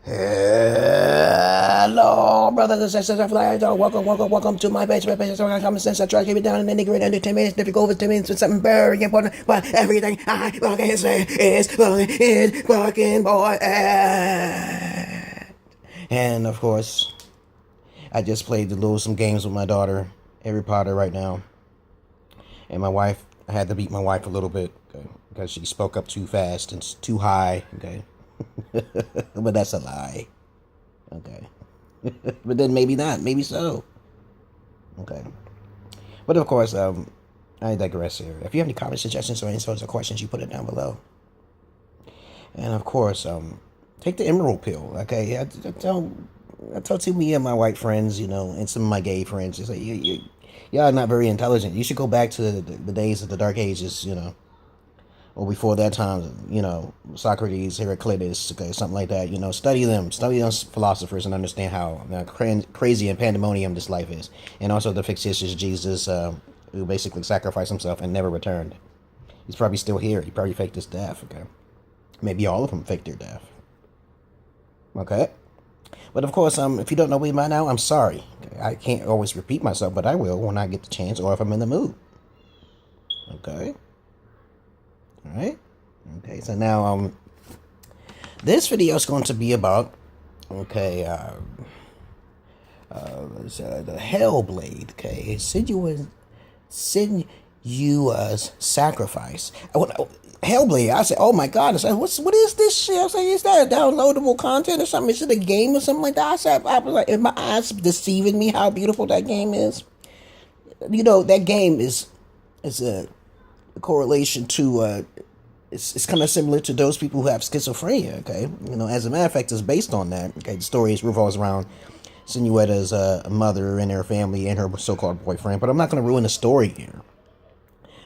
Hello, brothers and sisters. Welcome to my page. Common sense. I try to keep it down in the nitty gritty under 10 minutes. If you go over 10 minutes with something very important, but everything I fucking say is fucking boy. And of course, I just played some games with my daughter, Harry Potter, right now. And my wife, I had to beat my wife a little bit, okay, because she spoke up too fast and too high, okay. But that's a lie. Okay. But then maybe not. Maybe so. Okay. But of course, I digress here. If you have any comments, suggestions, or any sorts of questions, you put it down below. And of course, take the emerald pill. Okay. I tell to me and my white friends, and some of my gay friends, it's like, y'all are not very intelligent. You should go back to the days of the Dark Ages, or before that time, Socrates, Heraclitus, okay, something like that, study those philosophers and understand how crazy and pandemonium this life is. And also the fictitious Jesus, who basically sacrificed himself and never returned. He's probably still here. He probably faked his death, okay? Maybe all of them faked their death. Okay? But of course, if you don't know me by now, I'm sorry. Okay? I can't always repeat myself, but I will when I get the chance or if I'm in the mood. Okay? Alright, okay, so now, this video is going to be about, okay, the Hellblade, okay, Senua's sacrifice. Hellblade, I said, oh my god, I said, what is this shit? I was like, is that downloadable content or something? Is it a game or something like that? I was like, is my eyes deceiving me how beautiful that game is? That game is a correlation to it's kind of similar to those people who have schizophrenia, okay? As a matter of fact, it's based on that, okay? The story revolves around Senua's mother and her family and her so-called boyfriend, but I'm not going to ruin the story here.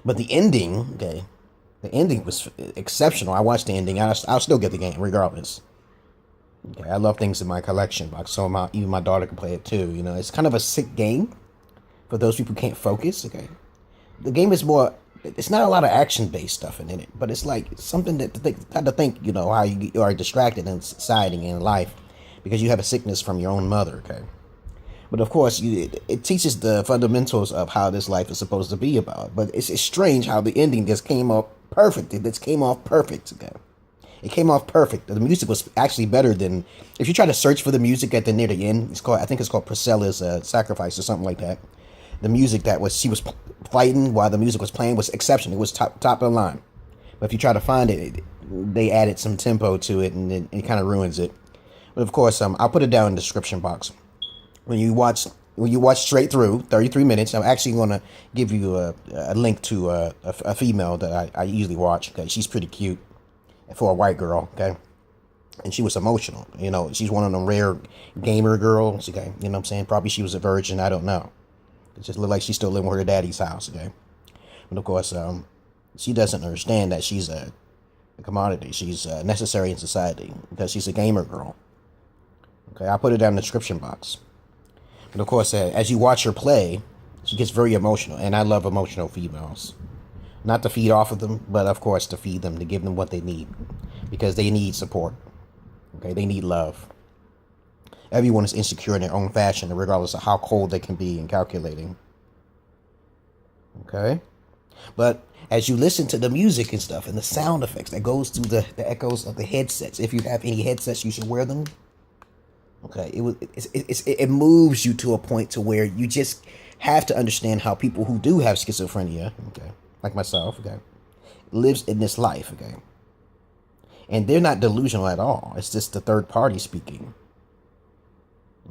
But the ending, okay, the ending was exceptional. I watched the ending. I'll still get the game regardless. Okay, I love things in my collection box, so even my daughter can play it too. It's kind of a sick game for those people who can't focus, okay? The game is more... It's not a lot of action-based stuff in it, but it's like something that how to think, how you are distracted in society and in life because you have a sickness from your own mother, okay? But of course, it teaches the fundamentals of how this life is supposed to be about. But it's strange how the ending just came off perfect. It just came off perfect, okay? It came off perfect. The music was actually better than... If you try to search for the music near the end, I think it's called Priscilla's Sacrifice or something like that. The music she was fighting while the music was playing was exceptional. It was top of the line. But if you try to find it, they added some tempo to it, and it kind of ruins it. But of course, I'll put it down in the description box. When you watch straight through 33 minutes, I'm actually going to give you a link to a female that I usually watch. Okay, she's pretty cute for a white girl. Okay, and she was emotional. She's one of them rare gamer girls. Okay, you know what I'm saying? Probably she was a virgin. I don't know. It just looked like she's still living with her daddy's house, okay? But of course, she doesn't understand that she's a commodity. She's necessary in society because she's a gamer girl. Okay, I'll put it down in the description box. But of course, as you watch her play, she gets very emotional. And I love emotional females. Not to feed off of them, but of course to feed them, to give them what they need. Because they need support. Okay, they need love. Everyone is insecure in their own fashion, regardless of how cold they can be and calculating. Okay? But as you listen to the music and stuff and the sound effects that goes through the echoes of the headsets, if you have any headsets, you should wear them. Okay? It moves you to a point to where you just have to understand how people who do have schizophrenia, okay, like myself, okay, lives in this life, okay? And they're not delusional at all. It's just the third party speaking.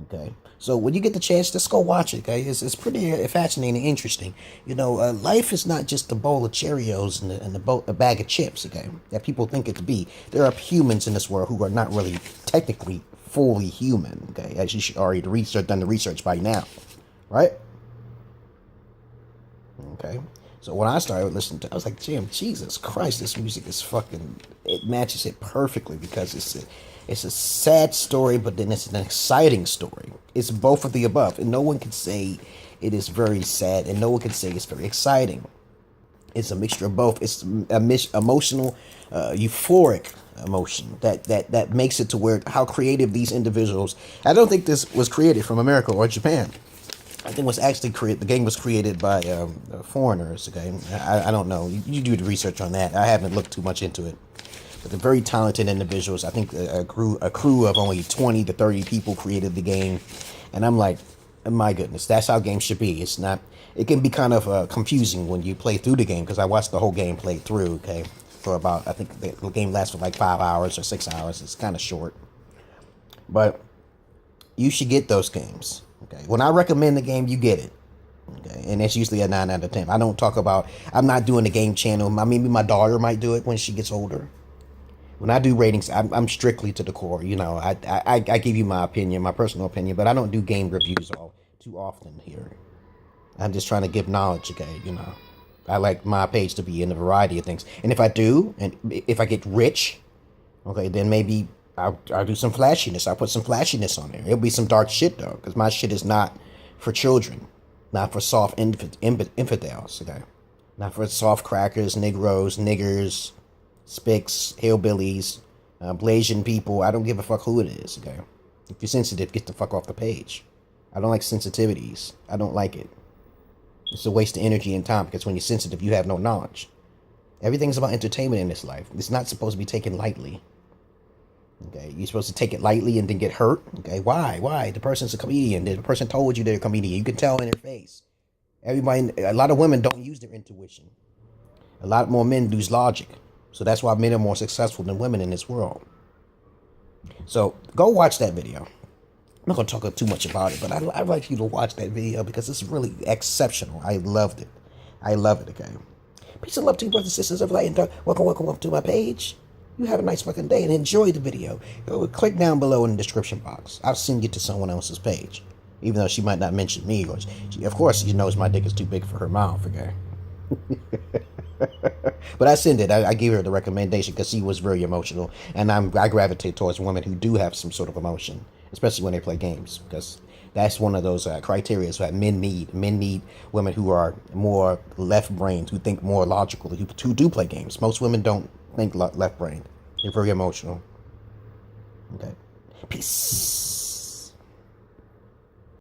Okay, so when you get the chance, just go watch it. Okay, it's pretty fascinating and interesting. Life is not just a bowl of Cheerios and a bag of chips. Okay, that people think it to be. There are humans in this world who are not really technically fully human. Okay, as you should already done the research by now, right? Okay, so when I started listening to it, I was like, damn, Jesus Christ, this music is it matches it perfectly because it's a sad story, but then it's an exciting story. It's both of the above. And no one can say it is very sad, and no one can say it's very exciting. It's a mixture of both. It's a emotional, euphoric emotion that makes it to where how creative these individuals. I don't think this was created from America or Japan. I think was actually created. The game was created by foreigners. Okay, I don't know. You do the research on that. I haven't looked too much into it. But they're very talented individuals. I think a crew of only 20 to 30 people created the game, and I'm like, my goodness, that's how games should be. It's not. It can be kind of confusing when you play through the game because I watched the whole game played through. Okay, for about I think the game lasts for like 5 hours or 6 hours. It's kind of short, but you should get those games. Okay, when I recommend the game, you get it. Okay, and it's usually a 9 out of 10. I don't talk about. I'm not doing the game channel. Maybe my daughter might do it when she gets older. When I do ratings, I'm strictly to the core. You know, I give you my opinion, my personal opinion, but I don't do game reviews too often here. I'm just trying to give knowledge, okay? You know, I like my page to be in a variety of things. And if I do, and if I get rich, okay, then maybe I'll do some flashiness. I'll put some flashiness on there. It'll be some dark shit, though, because my shit is not for children, not for soft infidels, okay? Not for soft crackers, Negroes, niggers, Spics, hillbillies, Blasian people. I don't give a fuck who it is, okay? If you're sensitive, get the fuck off the page. I don't like sensitivities. I don't like it. It's a waste of energy and time because when you're sensitive, you have no knowledge. Everything's about entertainment in this life. It's not supposed to be taken lightly. Okay, you're supposed to take it lightly and then get hurt. Okay, why? The person's a comedian. The person told you they're a comedian. You can tell in their face. A lot of women don't use their intuition. A lot more men use logic. So that's why men are more successful than women in this world. So go watch that video. I'm not going to talk too much about it, but I'd like you to watch that video because it's really exceptional. I loved it. I love it, okay? Peace and love to you, brothers and sisters of light and dark. Welcome up to my page. You have a nice fucking day and enjoy the video. Go click down below in the description box. I'll send you to someone else's page. Even though she might not mention me. Or of course, she knows my dick is too big for her mouth, okay? But I send it. I gave her the recommendation because she was very emotional, and I gravitate towards women who do have some sort of emotion, especially when they play games, because that's one of those criteria that men need. Men need women who are more left-brained, who think more logical, who do play games. Most women don't think left-brained. They're very emotional. Okay. Peace.